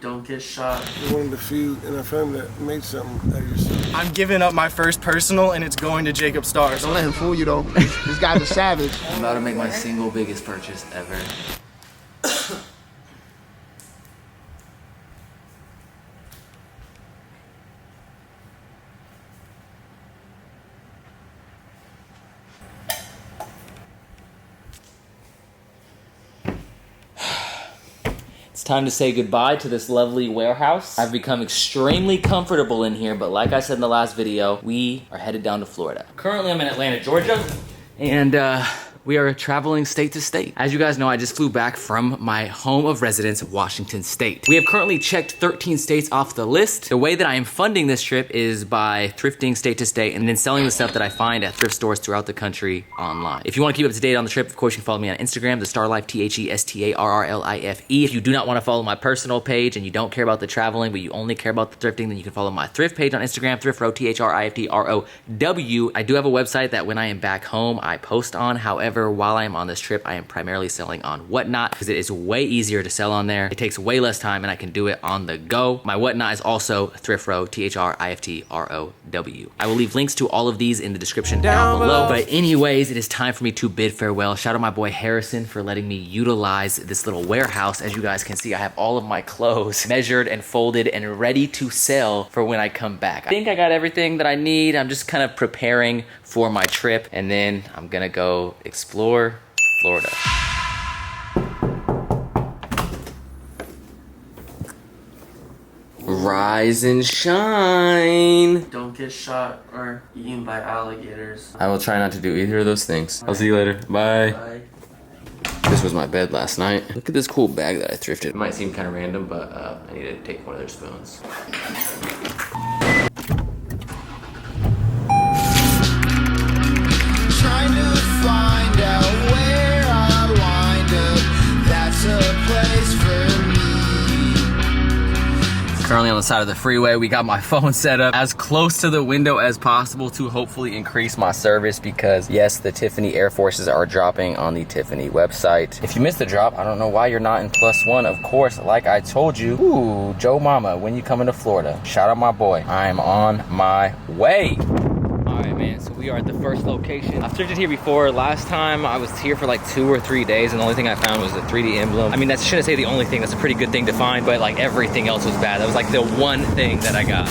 Don't get shot. You're one of the few in our family that made something out of yourself. I'm giving up my first personal and it's going to Jacob Stars. Don't let him fool you though. This guy's a savage. I'm about to make my single biggest purchase ever. It's time to say goodbye to this lovely warehouse. I've become extremely comfortable in here, but like I said in the last video, we are headed down to Florida. Currently, I'm in Atlanta, Georgia, and we are traveling state to state. As you guys know, I just flew back from my home of residence, Washington State. We have currently checked 13 states off the list. The way that I am funding this trip is by thrifting state to state and then selling the stuff that I find at thrift stores throughout the country online. If you want to keep up to date on the trip, of course, you can follow me on Instagram, the Starlife, TheStarRlife. If you do not want to follow my personal page and you don't care about the traveling, but you only care about the thrifting, then you can follow my thrift page on Instagram, ThriftRow, ThriftRow. I do have a website that when I am back home, I post on. However, while I am on this trip, I am primarily selling on Whatnot because it is way easier to sell on there. It takes way less time and I can do it on the go. My Whatnot is also ThriftRow, ThriftRow. I will leave links to all of these in the description down below. But anyways, it is time for me to bid farewell. Shout out my boy Harrison for letting me utilize this little warehouse. As you guys can see, I have all of my clothes measured and folded and ready to sell for when I come back. I think I got everything that I need. I'm just kind of preparing for my trip and then I'm gonna go explore Florida. Rise and shine. Don't get shot or eaten by alligators. I will try not to do either of those things. I'll see you later. Bye. Bye. This was my bed last night. Look at this cool bag that I thrifted. It might seem kind of random, but I need to take one of their spoons. Trying to find out where I wind up. That's a place for me. Currently on the side of the freeway, we got my phone set up as close to the window as possible to hopefully increase my service because yes, the Tiffany Air Forces are dropping on the Tiffany website. If you missed the drop, I don't know why you're not in +1. Of course, like I told you, ooh, Joe Mama, when you coming to Florida, shout out my boy. I am on my way. Alright man, so we are at the first location. I've thrifted here before. Last time I was here for like 2 or 3 days and the only thing I found was the 3D emblem. I mean, I shouldn't say the only thing, that's a pretty good thing to find, but like everything else was bad. That was like the one thing that I got.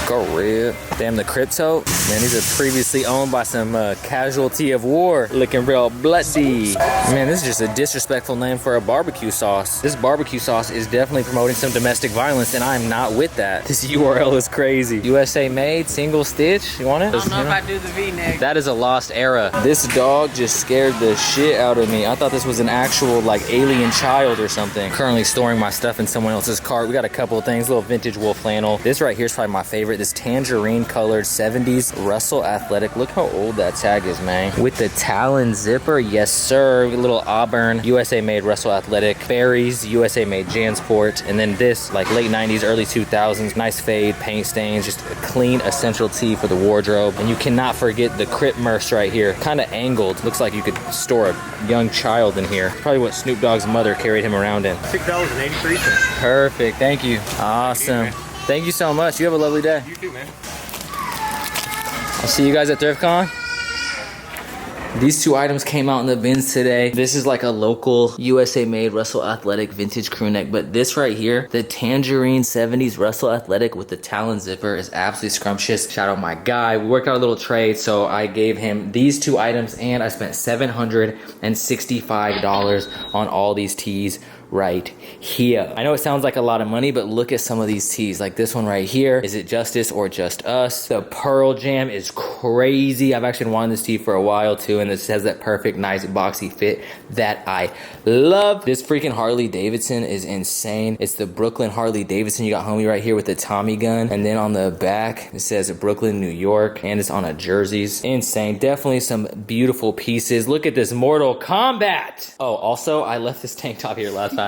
Go red. Damn, the crypto. Man, these are previously owned by some casualty of war. Looking real bloody. Man, this is just a disrespectful name for a barbecue sauce. This barbecue sauce is definitely promoting some domestic violence and I am not with that. This URL is crazy. USA made, single stitch. You want it? I don't know if I do the V-neck. That is a lost era. This dog just scared the shit out of me. I thought this was an actual like alien child or something. Currently storing my stuff in someone else's cart. We got a couple of things, little vintage wool flannel. This right here is probably my favorite. This tangerine colored 70s Russell Athletic. Look how old that tag is, man. With the Talon zipper, yes sir. A little Auburn, USA made Russell Athletic. Berries, USA made Jansport. And then this, like late 90s, early 2000s, nice fade, paint stains, just a clean essential tee for the wardrobe. And you cannot forget the Crip Merce right here. Kind of angled. Looks like you could store a young child in here. Probably what Snoop Dogg's mother carried him around in. $6.83. Perfect, thank you. Awesome. Thank you so much. You have a lovely day. You too, man. I'll see you guys at ThriftCon. These two items came out in the bins today. This is like a local USA made Russell Athletic vintage crew neck, but this right here, the Tangerine 70s Russell Athletic with the Talon zipper is absolutely scrumptious. Shout out my guy. We worked out a little trade, so I gave him these two items and I spent $765 on all these tees right here. I know it sounds like a lot of money, but look at some of these tees. Like this one right here. Is it Justice or Just Us? The Pearl Jam is crazy. I've actually wanted this tee for a while too, and this has that perfect, nice, boxy fit that I love. This freaking Harley Davidson is insane. It's the Brooklyn Harley Davidson. You got homie right here with the Tommy gun, and then on the back it says Brooklyn, New York, and it's on a jerseys. Insane. Definitely some beautiful pieces. Look at this Mortal Kombat. Oh, also I left this tank top here last time.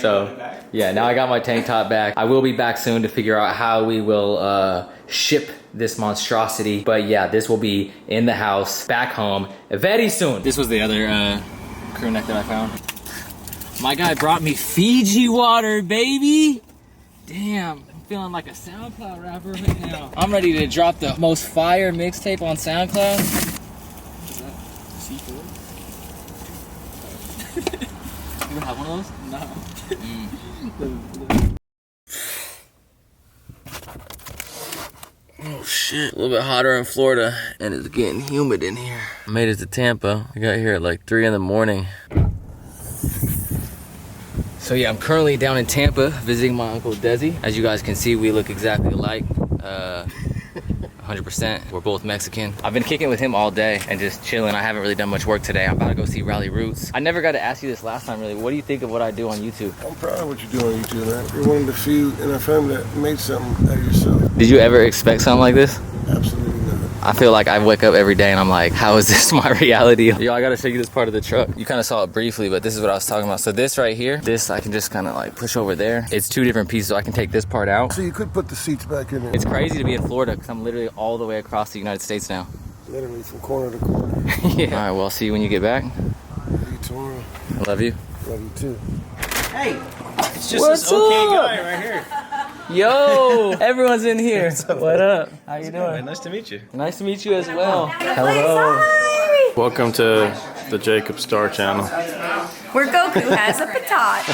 So yeah, now I got my tank top back. I will be back soon to figure out how we will ship this monstrosity, but yeah, this will be in the house back home very soon. This was the other crew neck that I found. My guy brought me Fiji water, baby. Damn, I'm feeling like a SoundCloud rapper right now. I'm ready to drop the most fire mixtape on SoundCloud. Is that C4? You ever have one of those? No. Oh shit, a little bit hotter in Florida and it's getting humid in here. I made it to Tampa. I got here at like 3 in the morning. So yeah, I'm currently down in Tampa visiting my Uncle Desi. As you guys can see, we look exactly alike. 100%. We're both Mexican. I've been kicking with him all day and just chilling. I haven't really done much work today. I'm about to go see Ralliroots. I never got to ask you this last time, really. What do you think of what I do on YouTube? I'm proud of what you do on YouTube, man. You're one of the few in our family that made something out of yourself. Did you ever expect something like this? Absolutely not. I feel like I wake up every day and I'm like, how is this my reality? Yo, I gotta show you this part of the truck. You kind of saw it briefly, but this is what I was talking about. So this right here, this I can just kind of like push over there. It's 2 different pieces, so I can take this part out. So you could put the seats back in there. It's crazy to be in Florida because I'm literally all the way across the United States now. Literally from corner to corner. Yeah. All right, well, I'll see you when you get back. See you tomorrow. I love you. Love you too. Hey, it's just What's this okay up? guy right here. Yo, everyone's in here. What up? How you doing? Nice to meet you. Nice to meet you as well. Hello. Welcome to the Jacob Star channel. Where Goku has a patat.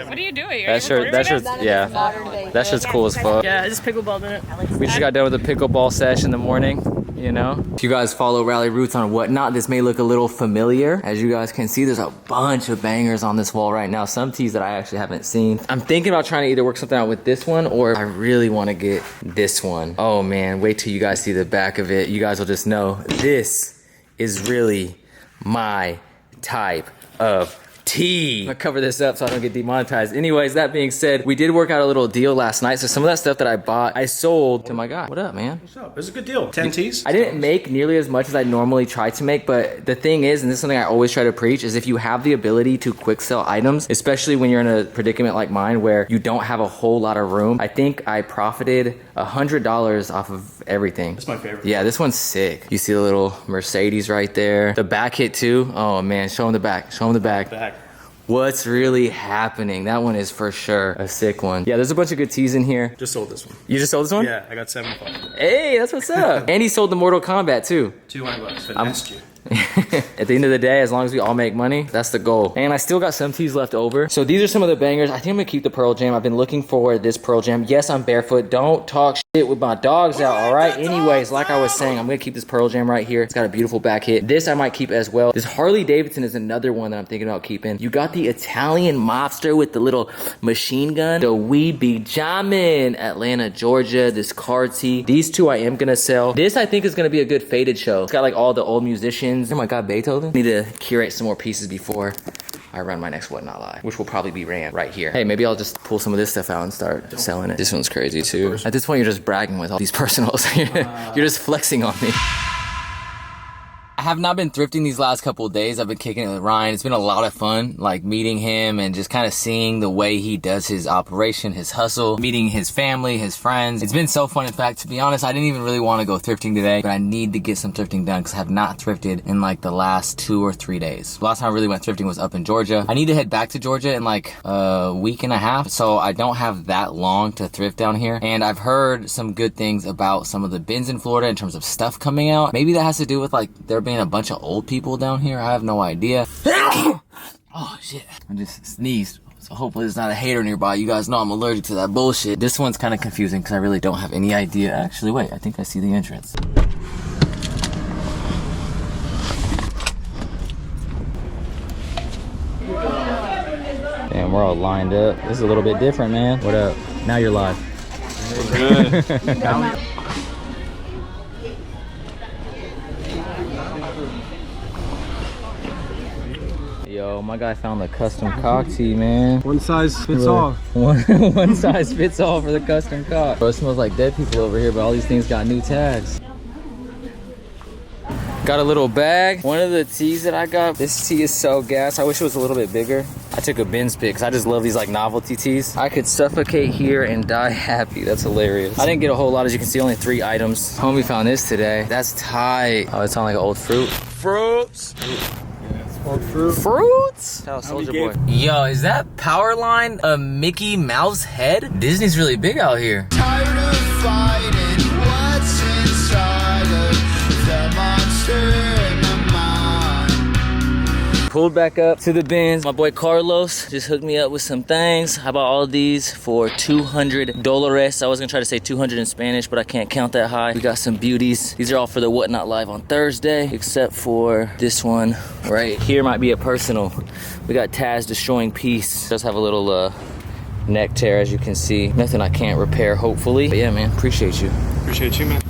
What are you doing? That shirt's yeah. That shirt's cool as fuck. Yeah, I just pickleballed in it. We just got done with a pickleball sesh in the morning, you know? If you guys follow Ralliroots on whatnot, this may look a little familiar. As you guys can see, there's a bunch of bangers on this wall right now. Some tees that I actually haven't seen. I'm thinking about trying to either work something out with this one or I really want to get this one. Oh man, wait till you guys see the back of it. You guys will just know this is really my type of tea. I'm gonna cover this up so I don't get demonetized. Anyways, that being said, we did work out a little deal last night. So some of that stuff that I bought, I sold to my guy. What up, man? What's up? It was a good deal. 10 tees. I didn't make nearly as much as I normally try to make, but the thing is, and this is something I always try to preach, is if you have the ability to quick sell items, especially when you're in a predicament like mine where you don't have a whole lot of room, I think I profited $100 off of everything. That's my favorite. Yeah, this one's sick. You see the little Mercedes right there. The back hit too. Oh man, show them the back. Show them the back. What's really happening? That one is for sure a sick one. Yeah, there's a bunch of good tees in here. Just sold this one. You just sold this one? Yeah, I got 75. Hey, that's what's up. And he sold the Mortal Kombat too. $200. Finessed you. At the end of the day, as long as we all make money, that's the goal. And I still got some tees left over. So these are some of the bangers. I think I'm gonna keep the Pearl Jam. I've been looking for this Pearl Jam. Yes, I'm barefoot. Don't talk shit with my dogs out, all right? Anyways, like I was saying, I'm gonna keep this Pearl Jam right here. It's got a beautiful back hit. This I might keep as well. This Harley Davidson is another one that I'm thinking about keeping. You got the Italian mobster with the little machine gun. The We Be Jamin, Atlanta, Georgia. This card tee. These two I am gonna sell. This I think is gonna be a good faded show. It's got like all the old musicians. Oh my God, Beethoven. Need to curate some more pieces before I run my next Whatnot Live, which will probably be ran right here. Hey, maybe I'll just pull some of this stuff out and start selling it. This one's crazy too. At this point, you're just bragging with all these personals. You're just flexing on me. I have not been thrifting these last couple of days. I've been kicking it with Ryan. It's been a lot of fun, like meeting him and just kind of seeing the way he does his operation, his hustle, meeting his family, his friends. It's been so fun. In fact, to be honest, I didn't even really want to go thrifting today, but I need to get some thrifting done because I have not thrifted in like the last 2 or 3 days. The last time I really went thrifting was up in Georgia. I need to head back to Georgia in like a week and a half, so I don't have that long to thrift down here. And I've heard some good things about some of the bins in Florida in terms of stuff coming out. Maybe that has to do with like there being a bunch of old people down here. I have no idea. Oh shit, I just sneezed. So hopefully there's not a hater nearby. You guys know I'm allergic to that bullshit. This one's kind of confusing because I really don't have any idea. Actually, wait, I think I see the entrance. Damn, we're all lined up. This is a little bit different, man. What up? Now you're live. Good. Yo, my guy found the custom cock tee, man. One size fits all. One size fits all for the custom cock. Bro, it smells like dead people over here, but all these things got new tags. Got a little bag. One of the tees that I got, this tee is so gas. I wish it was a little bit bigger. I took a bin spit because I just love these like novelty tees. I could suffocate here and die happy. That's hilarious. I didn't get a whole lot, as you can see, only 3 items. Homie found this today. That's tight. Oh, it's on like an old fruit. Fruits. On fruit. Fruits? Tell Soldier Boy. Yo, is that power line a Mickey Mouse head? Disney's really big out here. Tired of fighting what's inside of the monster in my mind. Pulled back up to the bins. My boy Carlos just hooked me up with some things. I bought all of these for $200. I was gonna try to say 200 in Spanish, but I can't count that high. We got some beauties. These are all for the Whatnot Live on Thursday, except for this one right here. Might be a personal. We got Taz Destroying Peace. Does have a little neck tear, as you can see. Nothing I can't repair, hopefully. But yeah, man, appreciate you. Appreciate you, man.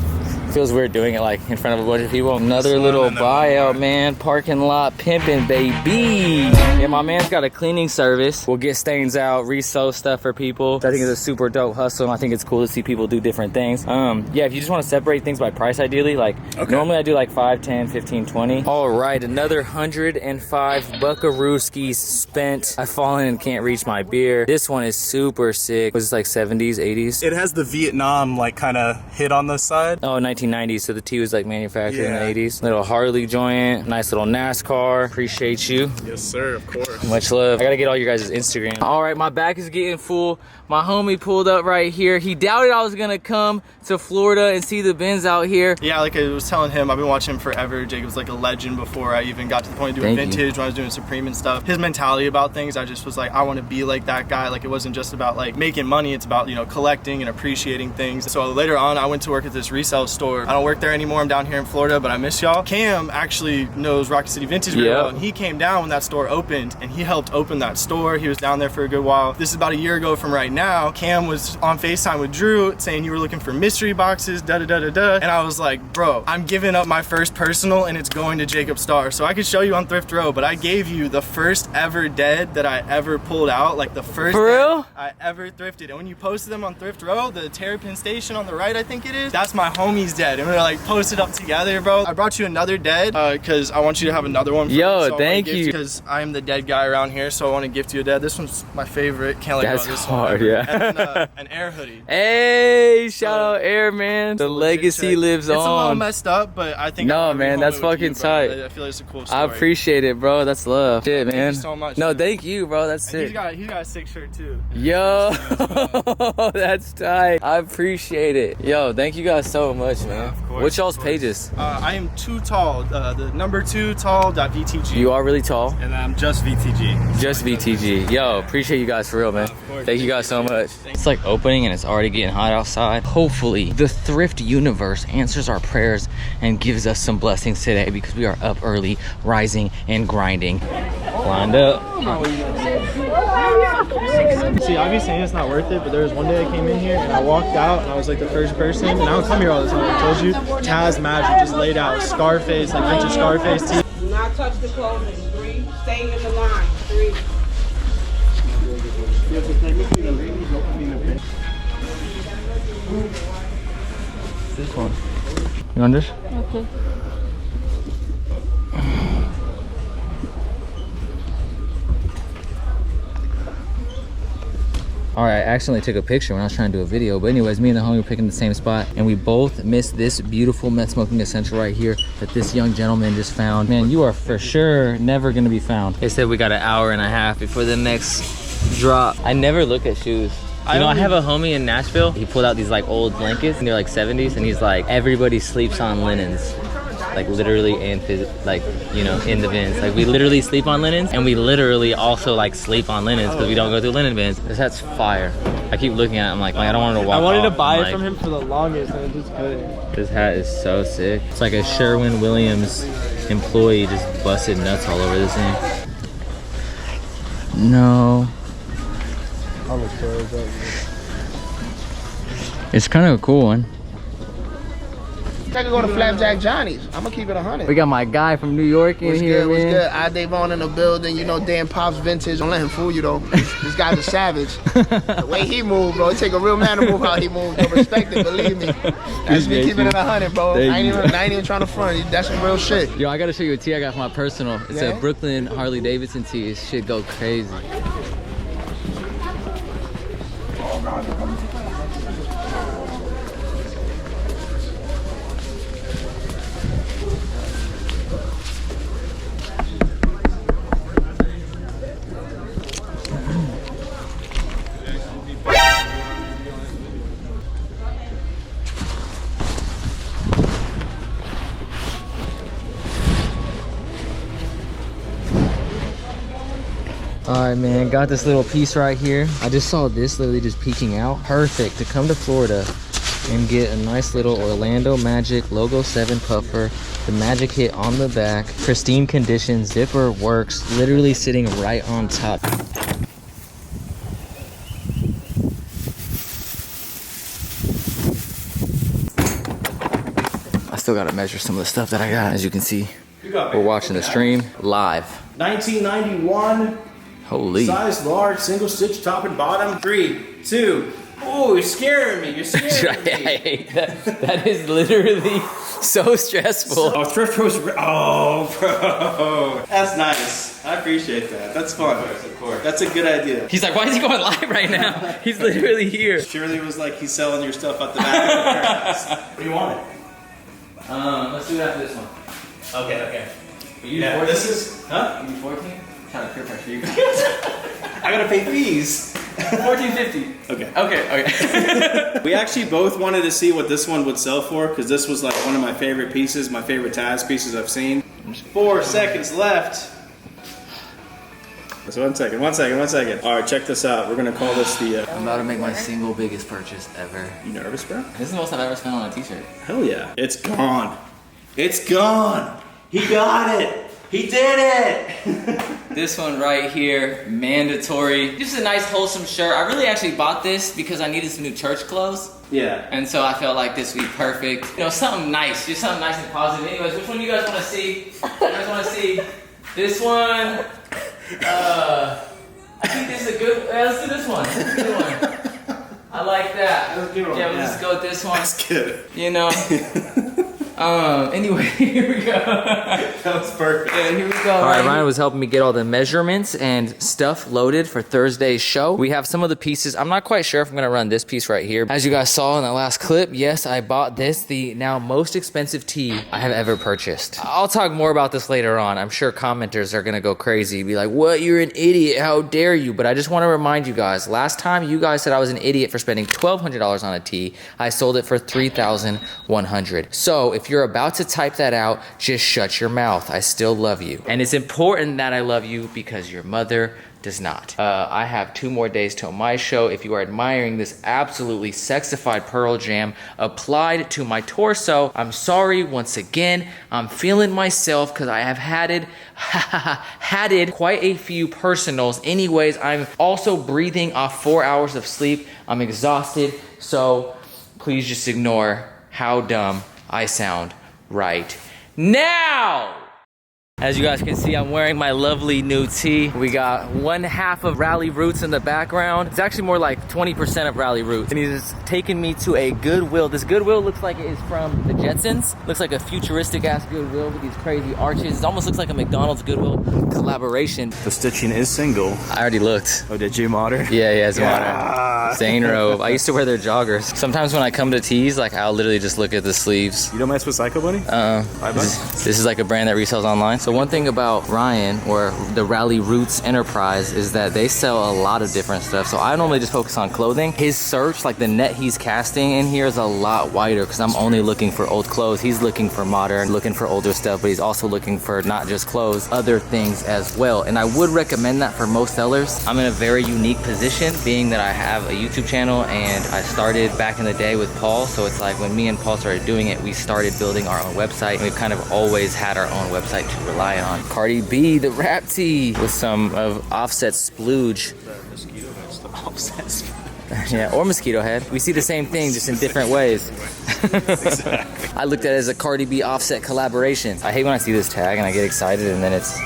Feels weird doing it like in front of a bunch of people. Another little buyout, man. Parking lot pimping, baby. Yeah, my man's got a cleaning service. We'll get stains out, resew stuff for people. I think it's a super dope hustle. I think it's cool to see people do different things. Yeah, if you just want to separate things by price, ideally, like normally I do like 5, 10, 15, 20. All right, another 105 buckarooskies spent. I've fallen and can't reach my beer. This one is super sick. Was this like 70s, 80s? It has the Vietnam like kind of hit on the side. Oh, 1990s, so the T was like manufactured in the 80s. Little Harley joint, nice little NASCAR. Appreciate you. Yes, sir, of course. Much love. I gotta get all your guys' Instagram. All right, my back is getting full. My homie pulled up right here. He doubted I was gonna come to Florida and see the bins out here. Yeah, like I was telling him, I've been watching him forever. Jacob's like a legend before I even got to the point of doing vintage, when I was doing Supreme and stuff. His mentality about things, I just was like, I want to be like that guy. Like it wasn't just about like making money, it's about, you know, collecting and appreciating things. So later on, I went to work at this resale store. I don't work there anymore, I'm down here in Florida, but I miss y'all. Cam actually knows Rocket City Vintage very well, and he came down when that store opened, and he helped open that store. He was down there for a good while. This is about a year ago from right now. Cam was on FaceTime with Drew saying you were looking for mystery boxes, and I was like, bro, I'm giving up my first personal and it's going to Jacob Starr. So I could show you on Thrift Row, but I gave you the first ever dead that I ever pulled out, like the first dead I ever thrifted. And when you posted them on Thrift Row, the Terrapin Station on the right, I think it is, that's my homie's dead. And we're like posted up together, bro. I brought you another dead because I want you to have another one. Yo, thank you. Because I'm the dead guy around here, so I want to gift you a dead. This one's my favorite. Can't let go of this hard, one. Yeah. And, an Air hoodie. Hey, shout out Air, man. The legacy lives on. It's a little messed up, but I think no, man, that's fucking tight. I feel like it's a cool story. I appreciate it, bro. That's love. Shit, man. Thank you so much. No, man. thank you, bro. That's sick. He's got a sick shirt too. Yo, that's tight. I appreciate it. Yo, thank you guys so much, man. Of course, What's y'all's pages? I am too tall. The number 2 tall.vtg. You are really tall. And I'm just VTG. Just VTG. Yo, appreciate you guys for real, man. Thank you guys so much. It's like opening and it's already getting hot outside. Hopefully, the thrift universe answers our prayers and gives us some blessings today because we are up early, rising and grinding. Lined up. See, I've been saying it's not worth it, but there was one day I came in here and I walked out and I was like the first person, and I don't come here all the time. I told you, Taz Magic just laid out Scarface, like vintage Scarface tee. Do not touch the clothing. 3, stay in the line. 3. This one. You want this? Okay. All right, I accidentally took a picture when I was trying to do a video. But anyways, me and the homie were picking the same spot, and we both missed this beautiful meth smoking essential right here that this young gentleman just found. Man, you are for sure never gonna be found. They said we got an hour and a half before the next drop. I never look at shoes. You know, I have a homie in Nashville. He pulled out these like old blankets, and they're like 70s, and he's like, everybody sleeps on linens. Like literally and like, you know, in the bins. Like we literally sleep on linens, and we literally also like sleep on linens because we don't go through linen bins. This hat's fire. I keep looking at it, I'm like I don't want to walk. I wanted off. to buy I'm it from him for the longest, and it just couldn't. This hat is so sick. It's like a Sherwin-Williams employee just busted nuts all over this thing. No. It's kind of a cool one. I could go to Flapjack Johnny's. I'm gonna keep it 100. We got my guy from New York in here, man. What's good? I Davon in the building. You know, Dan Pop's Vintage. Don't let him fool you though. This guy's a savage. The way he moved, bro. It take a real man to move how he moves. Don't respect it, believe me. That's me keeping it 100, bro. I ain't even trying to front. That's some real shit. Yo, I gotta show you a tee I got for my personal. It's a Brooklyn Harley Davidson tee. This shit go crazy. All right, man, got this little piece right here. I just saw this literally just peeking out. Perfect to come to Florida and get a nice little Orlando Magic Logo 7 puffer. The Magic hit on the back, pristine condition, zipper works, literally sitting right on top. I still gotta measure some of the stuff that I got. As you can see, we're watching the stream live. 1991. Holy. Size large, single stitch top and bottom. 3, 2. Oh, you're scaring me. You're scaring me. I hate that. That is literally so stressful. Oh, thrift was. Oh, bro. That's nice. I appreciate that. That's fun. Of course. That's a good idea. He's like, why is he going live right now? He's literally here. Surely it was like he's selling your stuff at the back of the warehouse. What do you want? Let's do it after this one. Okay. You Yeah, 14? this is. Huh? You 14? I'm trying to peer pressure you. I gotta pay fees. $14.50. Okay. We actually both wanted to see what this one would sell for because this was like one of my favorite pieces, my favorite Taz pieces I've seen. 4 seconds left. So 1 second. All right, check this out. We're gonna call this the. I'm about to make my single biggest purchase ever. You nervous, bro? This is the most I've ever spent on a t-shirt. Hell yeah. It's gone. It's gone. He got it. He did it. This one right here, mandatory. This is a nice wholesome shirt. I really actually bought this because I needed some new church clothes. Yeah. And so I felt like this would be perfect. You know, something nice, just something nice and positive. Anyways, which one do you guys want to see? You guys want to see this one? I think this is a good, let's do this one. This is a good one. I like that. That's a good one. Yeah, we'll just go with this one. That's good. You know. Anyway, here we go. That was perfect. Yeah, here we go. All right, Ryan was helping me get all the measurements and stuff loaded for Thursday's show. We have some of the pieces. I'm not quite sure if I'm gonna run this piece right here. As you guys saw in that last clip, yes, I bought this, the now most expensive tee I have ever purchased. I'll talk more about this later on. I'm sure commenters are gonna go crazy, be like, what, you're an idiot, how dare you? But I just wanna remind you guys, last time you guys said I was an idiot for spending $1,200 on a tee, I sold it for $3,100. So if you're about to type that out, just shut your mouth. I still love you. And it's important that I love you because your mother does not. I have 2 more days till my show. If you are admiring this absolutely sexified Pearl Jam applied to my torso, I'm sorry once again. I'm feeling myself because I have had quite a few personals. Anyways, I'm also breathing off 4 hours of sleep. I'm exhausted, so please just ignore how dumb I sound right now. As you guys can see, I'm wearing my lovely new tee. We got 1/2 of Ralliroots in the background. It's actually more like 20% of Ralliroots. And he's taking me to a Goodwill. This Goodwill looks like it is from the Jetsons. Looks like a futuristic ass Goodwill with these crazy arches. It almost looks like a McDonald's Goodwill collaboration. The stitching is single. I already looked. Oh, did you, modern? Yeah, it's modern. Zane robe. I used to wear their joggers. Sometimes when I come to tees, like I'll literally just look at the sleeves. You don't mess with Psycho Bunny? This is like a brand that resells online. So one thing about Ryan, or the Ralliroots Enterprise, is that they sell a lot of different stuff. So I normally just focus on clothing. His search, like the net he's casting in here, is a lot wider because I'm only looking for old clothes. He's looking for modern, looking for older stuff, but he's also looking for not just clothes, other things as well. And I would recommend that for most sellers. I'm in a very unique position, being that I have a YouTube channel and I started back in the day with Paul. So it's like when me and Paul started doing it, we started building our own website. And we've kind of always had our own website to rely on. Cardi B, the rap tee, with some of Offset splooge. Yeah, or Mosquito Head. We see the same thing, just in different ways. Exactly. I looked at it as a Cardi B Offset collaboration. I hate when I see this tag and I get excited and then it's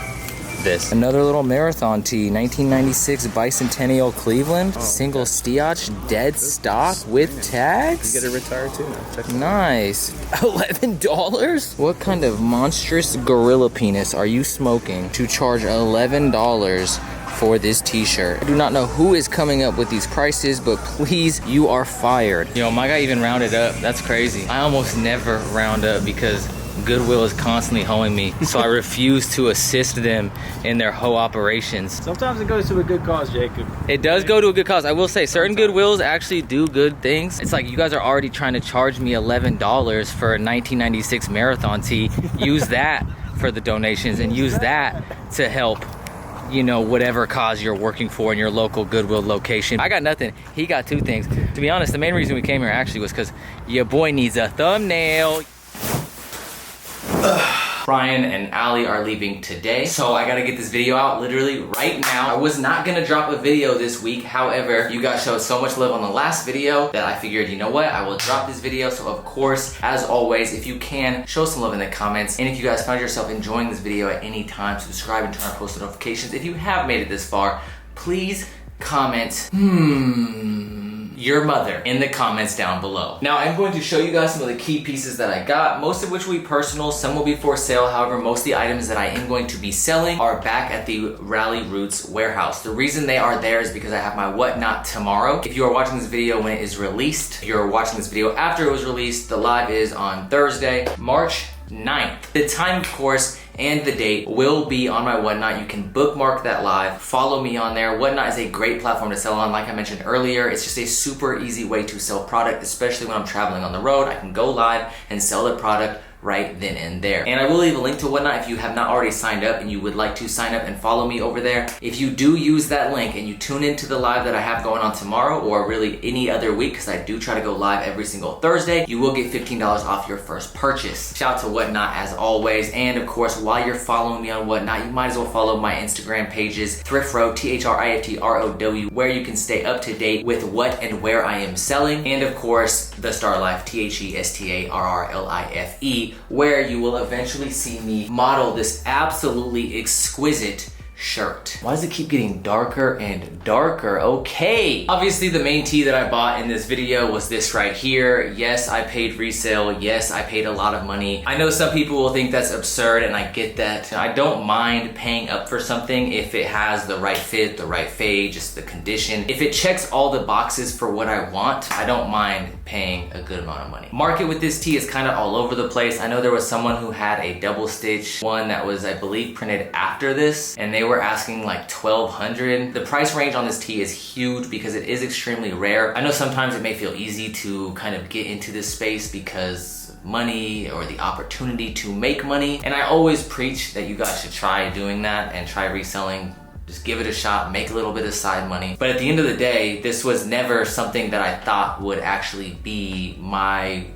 this. Another little marathon tee, 1996 Bicentennial Cleveland, single stiach, dead stock with tags. You get it retired too now. Check it out. Nice. $11? What kind of monstrous gorilla penis are you smoking to charge $11 for this t-shirt? I do not know who is coming up with these prices, but please, you are fired. Yo, my guy even rounded up. That's crazy. I almost never round up because Goodwill is constantly hoeing me, so I refuse to assist them in their hoe operations. Sometimes it goes to a good cause, Jacob. It does go to a good cause. I will say, certain Goodwills actually do good things. It's like you guys are already trying to charge me $11 for a 1996 marathon tee. Use that for the donations and use that to help, you know, whatever cause you're working for in your local Goodwill location. I got nothing. He got 2 things. To be honest, the main reason we came here actually was because your boy needs a thumbnail. Ryan and Allie are leaving today, so I gotta get this video out literally right now. I was not gonna drop a video this week. However, you guys showed so much love on the last video that I figured, you know what, I will drop this video. So of course, as always, if you can, show some love in the comments. And if you guys found yourself enjoying this video at any time, subscribe and turn on post notifications. If you have made it this far, please comment, your mother in the comments down below. Now I'm going to show you guys some of the key pieces that I got, most of which will be personal, some will be for sale. However, most of the items that I am going to be selling are back at the Ralliroots warehouse. The reason they are there is because I have my whatnot tomorrow. If you are watching this video when it is released, if you're watching this video after it was released, the live is on Thursday, March 9th. The time, of course, and the date will be on my whatnot. You can bookmark that live, follow me on there. Whatnot is a great platform to sell on. Like I mentioned earlier, it's just a super easy way to sell product, especially when I'm traveling on the road. I can go live and sell the product right then and there. And I will leave a link to Whatnot if you have not already signed up and you would like to sign up and follow me over there. If you do use that link and you tune into the live that I have going on tomorrow, or really any other week, because I do try to go live every single Thursday, you will get $15 off your first purchase. Shout out to Whatnot as always. And of course, while you're following me on Whatnot, you might as well follow my Instagram pages, Thriftrow, THRIFTROW, where you can stay up to date with what and where I am selling. And of course, The Star Life, THESTARRLIFE, where you will eventually see me model this absolutely exquisite shirt. Why does it keep getting darker and darker? Okay. Obviously the main tee that I bought in this video was this right here. Yes, I paid resale. Yes, I paid a lot of money. I know some people will think that's absurd, and I get that. I don't mind paying up for something if it has the right fit, the right fade, just the condition. If it checks all the boxes for what I want, I don't mind paying a good amount of money. Market with this tee is kind of all over the place. I know there was someone who had a double stitch one that was, I believe, printed after this, and they were asking like $1,200. The price range on this tee is huge because it is extremely rare. I know sometimes it may feel easy to kind of get into this space because money or the opportunity to make money. And I always preach that you guys should try doing that and try reselling. Just give it a shot, make a little bit of side money. But at the end of the day, this was never something that I thought would actually be my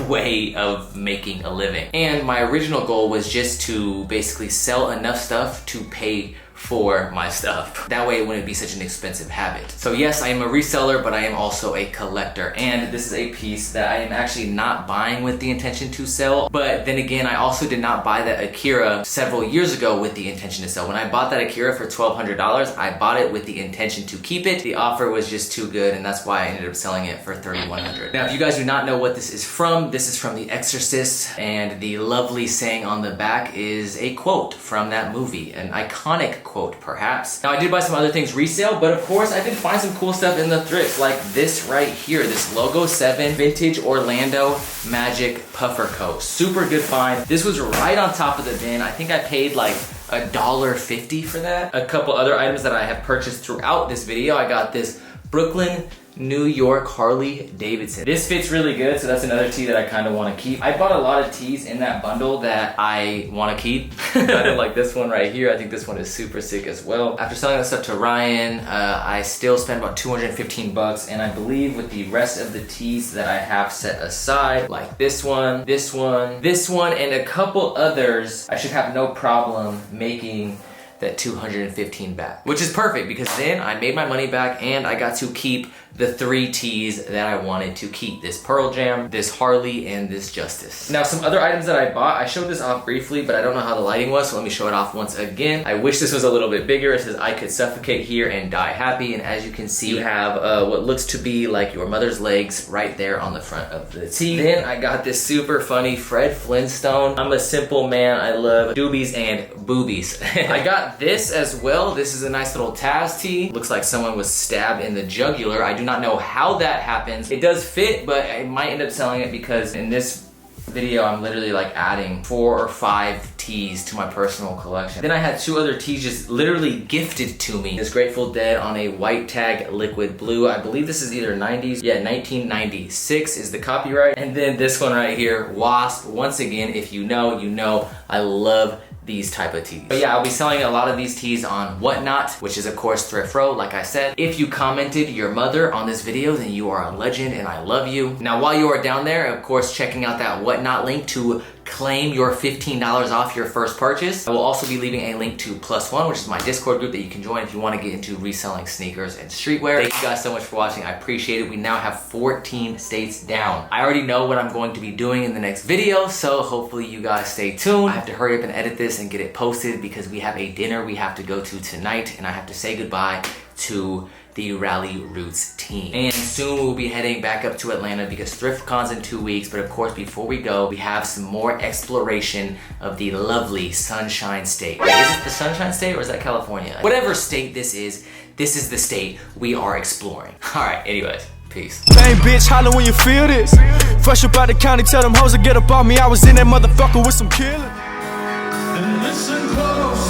way of making a living. And my original goal was just to basically sell enough stuff to pay for my stuff. That way it wouldn't be such an expensive habit. So yes, I am a reseller, but I am also a collector. And this is a piece that I am actually not buying with the intention to sell. But then again, I also did not buy that Akira several years ago with the intention to sell. When I bought that Akira for $1,200, I bought it with the intention to keep it. The offer was just too good, and that's why I ended up selling it for $3,100. Now, if you guys do not know what this is from The Exorcist, and the lovely saying on the back is a quote from that movie, an iconic quote perhaps. Now I did buy some other things resale, but of course I did find some cool stuff in the thrift, like this right here, this Logo 7 Vintage Orlando Magic Puffer Coat. Super good find. This was right on top of the bin. I think I paid like $1.50 for that. A couple other items that I have purchased throughout this video. I got this Brooklyn, New York Harley Davidson. This fits really good, so that's another tee that I kind of want to keep. I bought a lot of tees in that bundle that I want to keep. I didn't like this one right here. I think this one is super sick as well. After selling this stuff to Ryan, I still spent about $215, and I believe with the rest of the tees that I have set aside, like this one, and a couple others, I should have no problem making that $215 back, which is perfect because then I made my money back and I got to keep the 3 tees that I wanted to keep. This Pearl Jam, this Harley, and this Justice. Now some other items that I bought, I showed this off briefly, but I don't know how the lighting was, so let me show it off once again. I wish this was a little bit bigger. It says I could suffocate here and die happy, and as you can see, you have what looks to be like your mother's legs right there on the front of the tee. Then I got this super funny Fred Flintstone. I'm a simple man, I love doobies and boobies. I got this as well. This is a nice little Taz tee. Looks like someone was stabbed in the jugular. I do not know how that happens. It does fit, but I might end up selling it because in this video I'm literally like adding 4 or 5 tees to my personal collection. Then I had 2 other tees just literally gifted to me. This Grateful Dead on a white tag liquid blue. I believe this is either 90s. Yeah, 1996 is the copyright. And then this one right here, Wasp. Once again, if you know, you know, I love these type of tees. But yeah, I'll be selling a lot of these tees on Whatnot, which is of course Thrift Row, like I said. If you commented your mother on this video, then you are a legend and I love you. Now, while you are down there, of course, checking out that Whatnot link to claim your $15 off your first purchase. I will also be leaving a link to Plus One, which is my Discord group that you can join if you want to get into reselling sneakers and streetwear. Thank you guys so much for watching. I appreciate it. We now have 14 states down. I already know what I'm going to be doing in the next video, so hopefully you guys stay tuned. I have to hurry up and edit this and get it posted because we have a dinner we have to go to tonight, and I have to say goodbye to the Ralliroots team. And soon we'll be heading back up to Atlanta because ThriftCon's in 2 weeks. But of course, before we go, we have some more exploration of the lovely Sunshine State. Wait, is it the Sunshine State or is that California? Whatever state this is the state we are exploring. All right, anyways, peace. Bang, bitch, holler when you feel this. Fresh up out the county, tell them hoes to get up on me. I was in that motherfucker with some killers. And listen close.